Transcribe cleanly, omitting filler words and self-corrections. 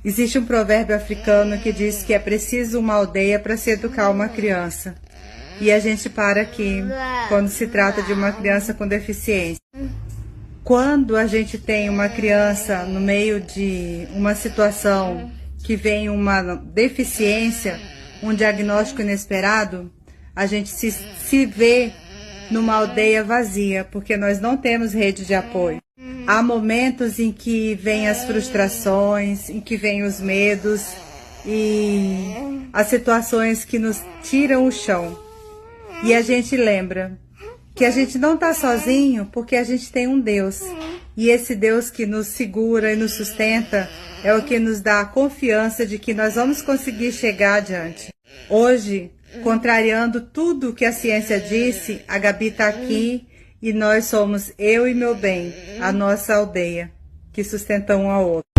Existe um provérbio africano que diz que é preciso uma aldeia para se educar uma criança. E a gente para aqui quando se trata de uma criança com deficiência. Quando a gente tem uma criança no meio de uma situação que vem uma deficiência, um diagnóstico inesperado, a gente se vê numa aldeia vazia, porque nós não temos rede de apoio. Há momentos em que vêm as frustrações, em que vêm os medos e as situações que nos tiram o chão. E a gente lembra que a gente não está sozinho porque a gente tem um Deus. E esse Deus que nos segura e nos sustenta é o que nos dá a confiança de que nós vamos conseguir chegar adiante. Hoje, contrariando tudo que a ciência disse, a Gabi está aqui e nós somos eu e meu bem, a nossa aldeia, que sustenta um ao outro.